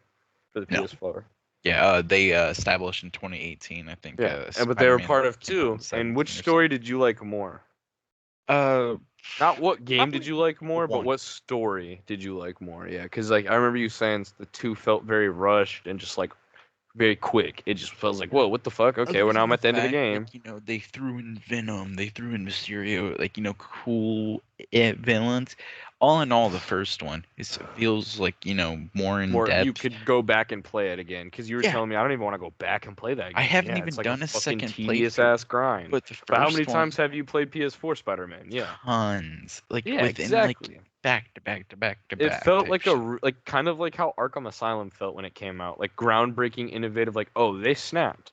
for the PS4. Yeah, they established in 2018, I think. Yeah, but they were part of 2. And which story did you like more? Not what game did you like more, but what story did you like more? Yeah, because like I remember you saying the 2 felt very rushed and just like very quick. It just feels like, whoa, what the fuck? Okay, well now I'm at the end of the game. Like, they threw in Venom, they threw in Mysterio, like cool villains. All in all, the first one feels like more in depth. You could go back and play it again, because you were telling me I don't even want to go back and play that game. I haven't even done a fucking second tedious ass grind. But how many times have you played PS4 Spider-Man? Yeah, tons. Like exactly. Like back to back to back to back. It felt like kind of like how Arkham Asylum felt when it came out, like groundbreaking, innovative. Like, oh, they snapped.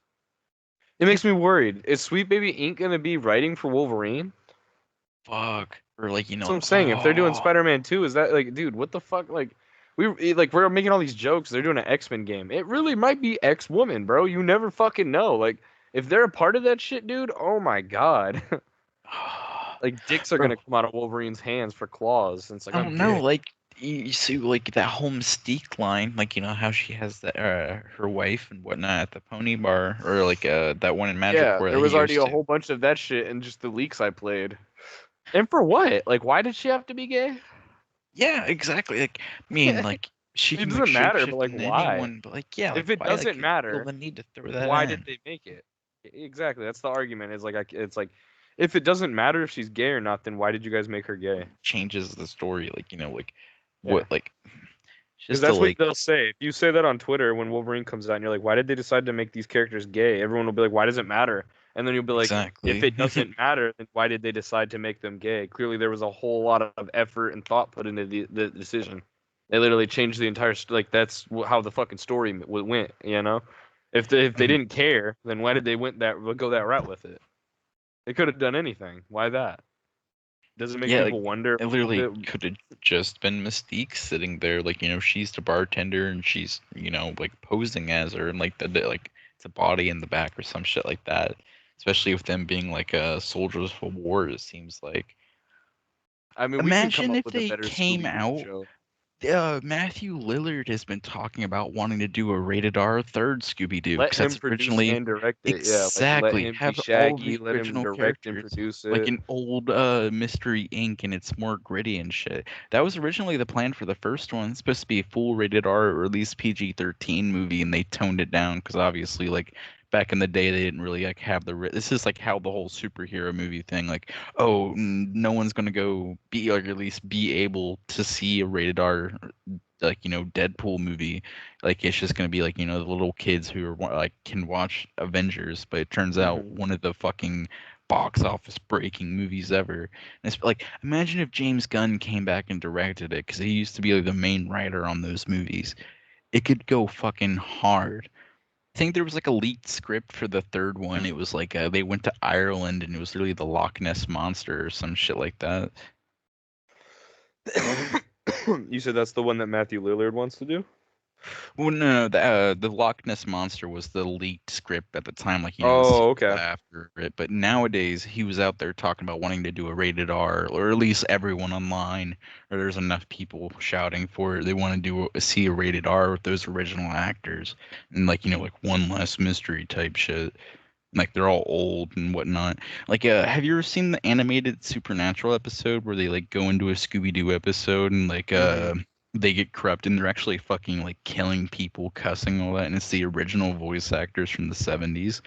It makes me worried. Is Sweet Baby Ink gonna be writing for Wolverine? Fuck. Or like That's what I'm saying. If they're doing Spider-Man 2, is that like, dude, what the fuck? Like, we're making all these jokes. They're doing an X-Men game. It really might be X-Woman, bro. You never fucking know. Like, if they're a part of that shit, dude, oh my god. Like, dicks are gonna come out of Wolverine's hands for claws. And it's like, I don't know. Like, you see, like that whole Mystique line, like how she has that her wife and whatnot at the pony bar, or like that one in Magic. Yeah, where there was already a whole bunch of that shit in just the leaks I played. And for what? Like, why did she have to be gay? Yeah, exactly. Like, I mean, like she it can doesn't matter, but like, why? anyone, but like, yeah, if it doesn't matter, the need to throw that why in? did they make it? Exactly. That's the argument. It's like, if it doesn't matter if she's gay or not, then why did you guys make her gay? Changes the story, like like Yeah. what like Because just to that's what like they'll say. If you say that on Twitter when Wolverine comes out, and you're like, "Why did they decide to make these characters gay?" Everyone will be like, "Why does it matter?" And then you'll be like, "If exactly. it doesn't matter, then why did they decide to make them gay?" Clearly, there was a whole lot of effort and thought put into the decision. They literally changed the entire like that's how the fucking story went. You know, if they didn't care, then why did they go that route with it? They could have done anything. Why that? Does it make Yeah, people wonder? it literally could have just been Mystique sitting there, like she's the bartender and she's like posing as her, and like like it's a body in the back or some shit like that. Especially with them being like soldiers for war, it seems like. I mean, we could come Imagine up if with a they better came Scooby-Doo out. show. Matthew Lillard has been talking about wanting to do a rated R third Scooby-Doo Let because him that's produce originally and direct it. Yeah, like let exactly him be have all Shaggy. the Let him original direct and characters produce like it. an old Mystery Inc. and it's more gritty and shit. That was originally the plan for the first one. It's supposed to be a full rated R or at least PG-13 movie, and they toned it down because obviously like back in the day they didn't really like have this is like how the whole superhero movie thing like no one's gonna go be or at least be able to see a rated R like Deadpool movie. Like it's just gonna be like the little kids who are like can watch Avengers, but it turns out Hmm. one of the fucking box office breaking movies ever. And it's like imagine if James Gunn came back and directed it because he used to be like the main writer on those movies. It could go fucking hard. I think there was like a leaked script for the third one. It was like they went to Ireland and it was literally the Loch Ness monster or some shit like that. You said that's the one that Matthew Lillard wants to do? Well, no, the Loch Ness monster was the leaked script at the time, like the Oh, sequel okay. after it. But nowadays, he was out there talking about wanting to do a rated R, or at least everyone online, or there's enough people shouting for it. They want to see a rated R with those original actors, and like like one less mystery type shit. Like they're all old and whatnot. Like, have you ever seen the animated Supernatural episode where they like go into a Scooby-Doo episode and like Hmm. they get corrupted and they're actually fucking like killing people, cussing all that, and it's the original voice actors from the 70s.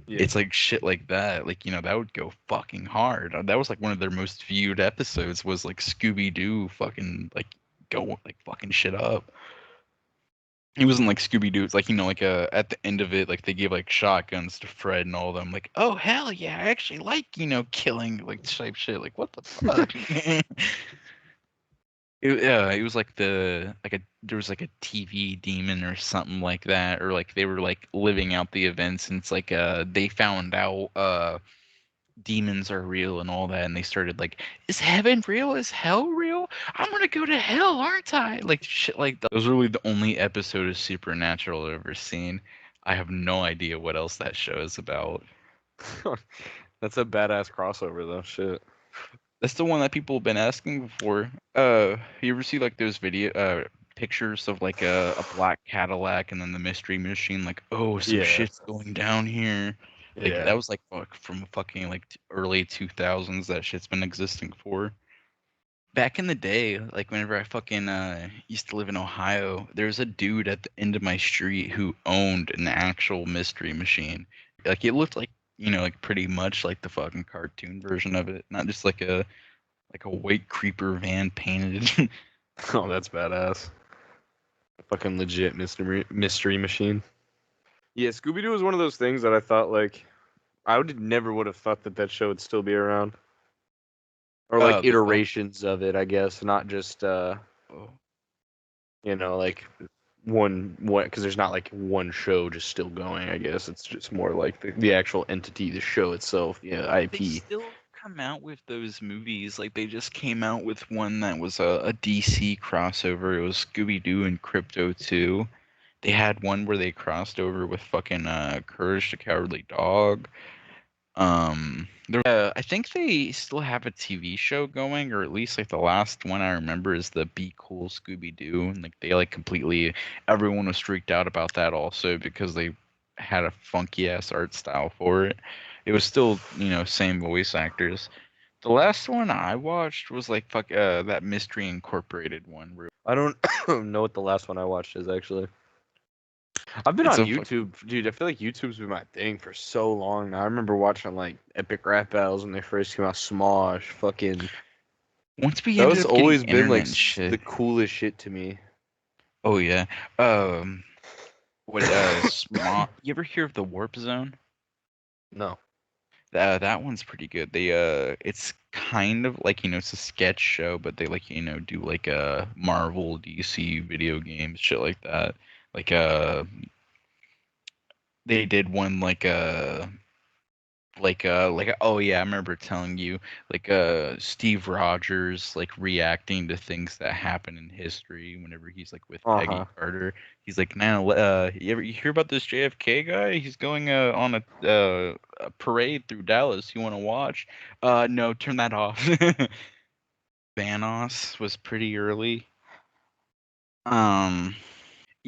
Yeah. It's like shit like that. Like, that would go fucking hard. That was like one of their most viewed episodes was like Scooby-Doo fucking like go like fucking shit up. It wasn't like Scooby Doo. It's like like at the end of it, like they gave like shotguns to Fred and all of them. Like, oh hell yeah, I actually like killing like type shit. Like what the fuck? It was like there was like a TV demon or something like that, or like they were like living out the events, and it's like they found out demons are real and all that, and they started like, is heaven real? Is hell real? I'm gonna go to hell, aren't I? Like shit like that. It was really the only episode of Supernatural I've ever seen. I have no idea what else that show is about. That's a badass crossover though. Shit. That's the one that people have been asking before. You ever see like those pictures of like a black Cadillac and then the mystery machine? Like, oh, some Yeah. shit's going down here. Like Yeah. that was like from fucking like early 2000s. That shit's been existing for. Back in the day, like whenever I fucking used to live in Ohio, there was a dude at the end of my street who owned an actual mystery machine. Like it looked like, like pretty much like the fucking cartoon version of it, not just like a white creeper van painted. Oh, that's badass. Fucking legit mystery machine. Yeah, Scooby Doo was one of those things that I thought like never would have thought that show would still be around, or like The iterations of it. I guess not just oh, like one because there's not like one show just still going. I guess it's just more like the actual entity, the show itself. Yeah, they IP. still come out with those movies. Like they just came out with one that was a DC crossover. It was Scooby Doo and Crypto 2. They had one where they crossed over with fucking Courage the Cowardly Dog. I think they still have a TV show going, or at least like the last one I remember is the Be Cool Scooby Doo, and like they like completely everyone was freaked out about that also because they had a funky ass art style for it. It was still same voice actors. The last one I watched was like that Mystery Incorporated one where I don't know what the last one I watched is actually. I've been It's on a YouTube, dude. I feel like YouTube's been my thing for so long now. I remember watching like epic rap battles when they first came out. Smosh, fucking. once we That ended was up getting always been internet like and the shit. coolest shit to me. Oh yeah. Um, what you ever hear of the Warp Zone? No. That one's pretty good. It's kind of like, it's a sketch show, but they like, do like Marvel, DC video games, shit like that. Like they did one oh yeah, I remember telling you Steve Rogers like reacting to things that happen in history whenever he's like with Uh Peggy huh. Carter. He's like, now you hear about this JFK guy? He's going on a parade through Dallas. You want to watch? No, turn that off. Thanos was pretty early. Um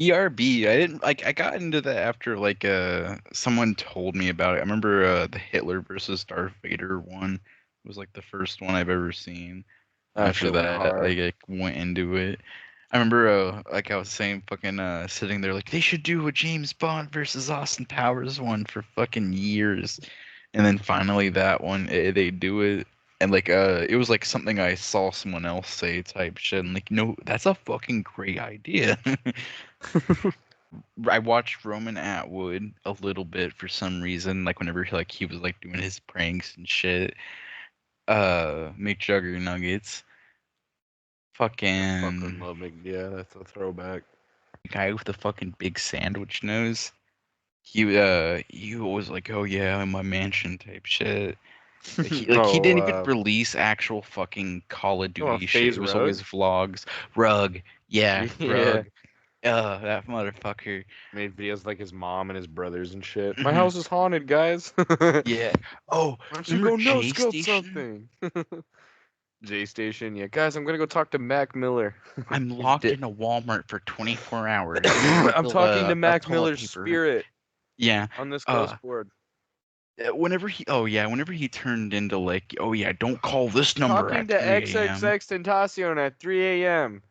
ERB, I didn't like I got into that after someone told me about it. I remember the Hitler versus Darth Vader one was like the first one I've ever seen. That After shit went that, hard. I went into it. I remember like I was saying fucking sitting there like they should do a James Bond versus Austin Powers one for fucking years. And then finally that one they do it, and it was like something I saw someone else say type shit, and like, no, that's a fucking great idea. I watched Roman Atwood a little bit for some reason, like whenever he was like doing his pranks and shit. McJugger Nuggets, I fucking fucking love Yeah, that's a throwback. guy with the fucking big sandwich nose. He was like, oh yeah, in my mansion type shit. He Oh, didn't even release actual fucking Call of you want Duty to shit. phase It was rug? always vlogs. Rug, yeah, Yeah. rug. That motherfucker. Made videos like his mom and his brothers and shit. My house is haunted, guys. Why Yeah. Oh, don't you remember go no J scope Station? something? J Station, yeah, guys, I'm gonna go talk to Mac Miller. I'm He's locked dead. in a Walmart for 24 hours. Go I'm refill talking to a Mac toilet Miller's paper. spirit Yeah. on this Uh, ghost board. whenever he turned into like, oh yeah, don't call this number Talking at to 3 a.m. XXX Tentacion at 3 a.m.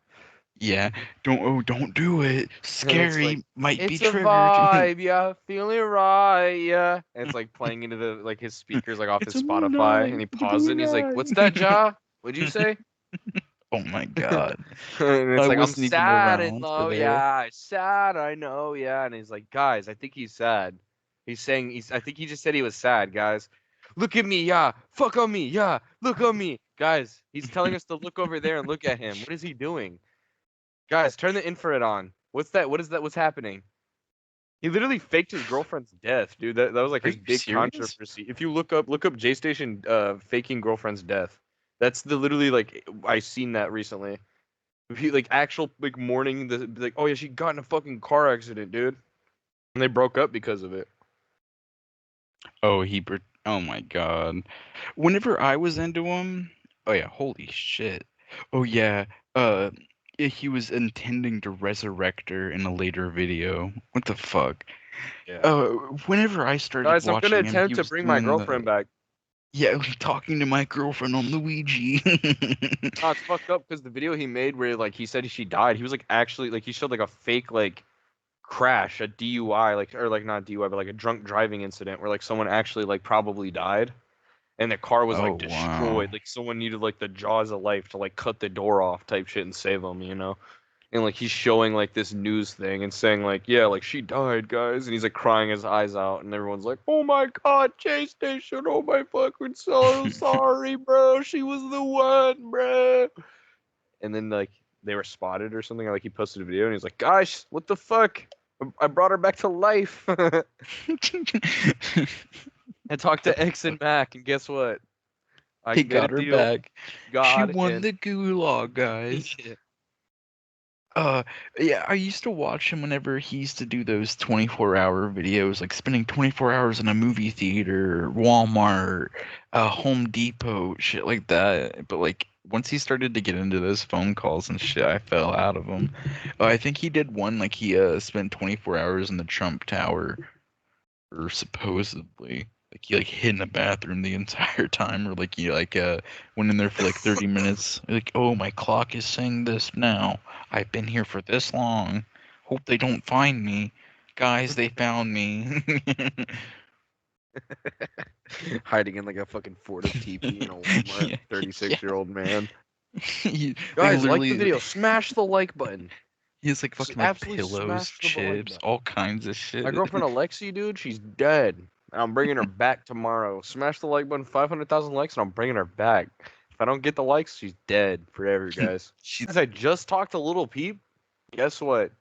Yeah, don't do it. And it's like, Scary, might be it's a triggered. vibe, yeah, feeling right, yeah. And it's like playing into the like his speakers like off It's his a moon Spotify, night. and he It's a pauses it moon and he's like, "What's that, night. Ja? What'd you say?" Oh my god. And it's I like, "I'm wasn't even sad and around for low, that. yeah, sad, I know, yeah." And he's like, "Guys, I think he's sad." He's saying I think he just said he was sad, guys. Look at me, yeah. Fuck on me, yeah. Look on me, guys. He's telling us to look over there and look at him. What is he doing, guys? Turn the infrared on. What's that? What is that? What's happening? He literally faked his girlfriend's death, dude. That was like Are his you big serious? controversy. If you look up J Station faking girlfriend's death. That's the literally like I seen that recently. He like actual like mourning the like, oh yeah, she got in a fucking car accident, dude. And they broke up because of it. Oh, oh my god. Whenever I was into him, oh yeah, holy shit. Oh yeah, uh, he was intending to resurrect her in a later video. What the fuck? Yeah. Uh, whenever I started Guys, I'm gonna watching him, he attempt to was bring my doing the girlfriend back. yeah, talking to my girlfriend on the Ouija. Oh, it's fucked up because the video he made where like he said she died, he was like actually like he showed like a fake like crash, a DUI, like or like not DUI, but like a drunk driving incident where like someone actually like probably died. And the car was Oh like wow. destroyed. Like someone needed like the jaws of life to like cut the door off type shit and save them, you know? And like he's showing like this news thing and saying like, yeah, like she died, guys, and he's like crying his eyes out, and everyone's like, oh my god, Chase Station, oh my fucking so sorry, bro, she was the one, bro. And then like they were spotted or something, or like he posted a video and he's like, gosh, what the fuck? I brought her back to life. I talked to X and Mac, and guess what? I He made a got her deal. back. She God won and the gulag, guys. yeah. Uh, yeah, I used to watch him whenever he used to do those 24-hour videos, like spending 24 hours in a movie theater, Walmart, Home Depot, shit like that. But like once he started to get into those phone calls and shit, I fell out of him. I think he did one like he spent 24 hours in the Trump Tower, or supposedly. Like he like hid in the bathroom the entire time, or like he went in there for like 30 minutes. Like, oh, my clock is saying this now. I've been here for this long. Hope they don't find me. Guys, they found me. Hiding in like a fucking fort of teepee in a Walmart. Yeah, 36-year-old man. They Guys, like literally, the video. Smash the like button. he has like fucking like Absolutely pillows, smash the like chips, button. all kinds of My shit. girlfriend Alexi, dude, she's dead. And I'm bringing her back tomorrow. Smash the like button, 500,000 likes, and I'm bringing her back. If I don't get the likes, she's dead forever, guys. She's Guys, I just talked to Little Peep. Guess what?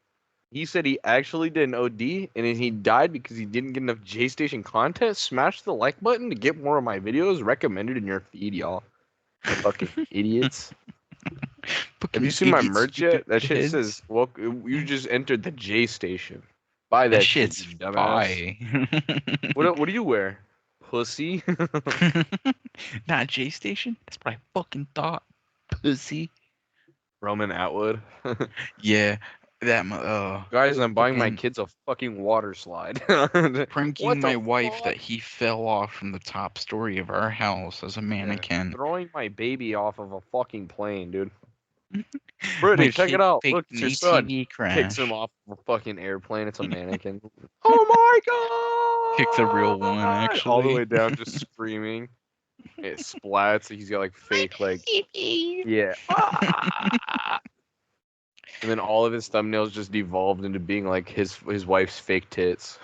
He said he actually did an OD, and then he died because he didn't get enough J Station content. Smash the like button to get more of my videos recommended in your feed, y'all. Fucking idiots. Have you seen my merch yet? That shit says, "Well, you just entered the J Station." Buy that shit's shit, you dumbass. fire. What do you wear? Pussy? Not J Station? That's what I fucking thought. Pussy. Roman Atwood. Yeah, that Guys, I'm buying my fucking kids a fucking water slide. pranking What the my wife that fuck? he fell off from the top story of our house as a mannequin. Throwing my baby off of a fucking plane, dude. My Brittany, check kid it out. faked Look, an it's your son. ATV crash. Kicks him off of a fucking airplane. It's a mannequin. Oh my god! Kicked the real one, All the actually. way down, just screaming. It splats. He's got like fake, like, yeah. And then all of his thumbnails just devolved into being like his wife's fake tits.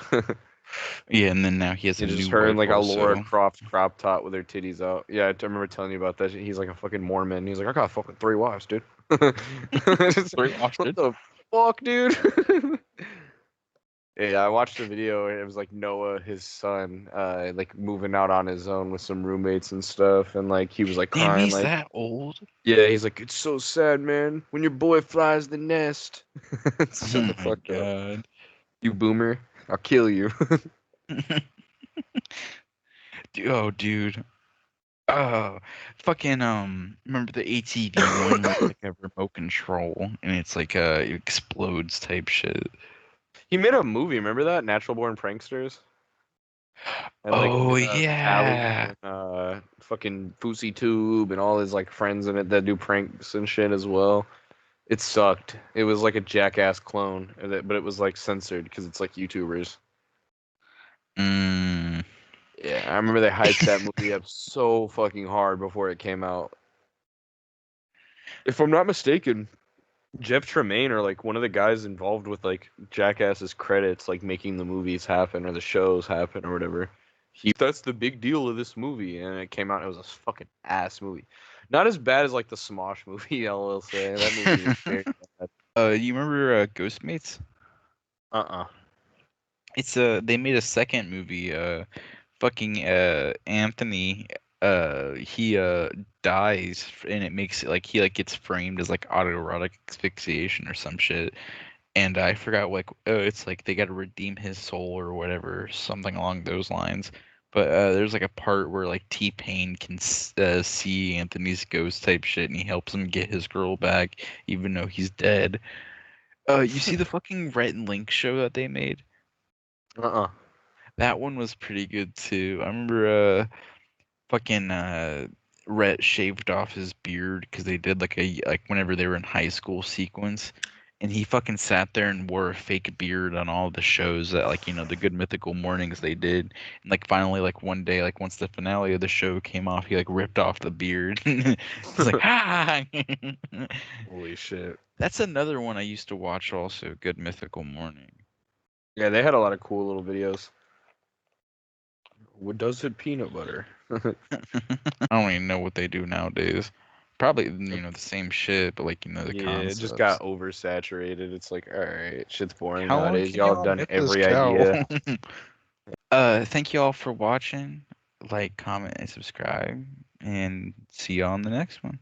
Yeah, and then now he has a It's new just her in wife like a also. Laura Croft crop top with her titties out. Yeah, I remember telling you about that. He's like a fucking Mormon. He's like, I got fucking 3 wives, dude. Three wives, What dude? the fuck, dude? Yeah, I watched the video and it was like Noah, his son, like moving out on his own with some roommates and stuff, and like he was like Damn, crying, he's like, that old? yeah, he's like, it's so sad, man, when your boy flies the nest. Shut Oh the my fuck up, god. you boomer! I'll kill you. Oh, dude. Oh, fucking remember the ATV one with like a remote control and it's like it explodes type shit. He made a movie, remember that? Natural Born Pranksters. And like Oh Callie yeah. and fucking Fousey Tube and all his like friends in it that do pranks and shit as well. It sucked. It was like a Jackass clone, but it was like censored because it's like YouTubers. Mm. Yeah, I remember they hyped that movie up so fucking hard before it came out. If I'm not mistaken, Jeff Tremaine or like one of the guys involved with like Jackass's credits, like making the movies happen or the shows happen or whatever. That's the big deal of this movie, and it came out. It was a fucking ass movie, not as bad as like the Smosh movie. I will say that movie was very bad. You remember Ghostmates? It's they made a second movie. Fucking Anthony. He dies and it makes it like he like gets framed as like autoerotic asphyxiation or some shit. And I forgot like it's like they got to redeem his soul or whatever, something along those lines. But there's like a part where like T-Pain can see Anthony's ghost type shit, and he helps him get his girl back, even though he's dead. You see the fucking Rhett and Link show that they made? That one was pretty good too. I remember fucking Rhett shaved off his beard because they did like whenever they were in high school sequence, and he fucking sat there and wore a fake beard on all the shows that like the Good Mythical Mornings they did, and like finally like one day like once the finale of the show came off, he like ripped off the beard. He's like ha. Holy shit! That's another one I used to watch also, Good Mythical Morning. Yeah, they had a lot of cool little videos. What does it peanut butter? I don't even know what they do nowadays. Probably the same shit, but like the Yeah, concepts. it just got oversaturated. It's like, all right, shit's boring How long nowadays. can Y'all y'all have done make this every cow? idea. Thank you all for watching. Like, comment, and subscribe, and see you on the next one.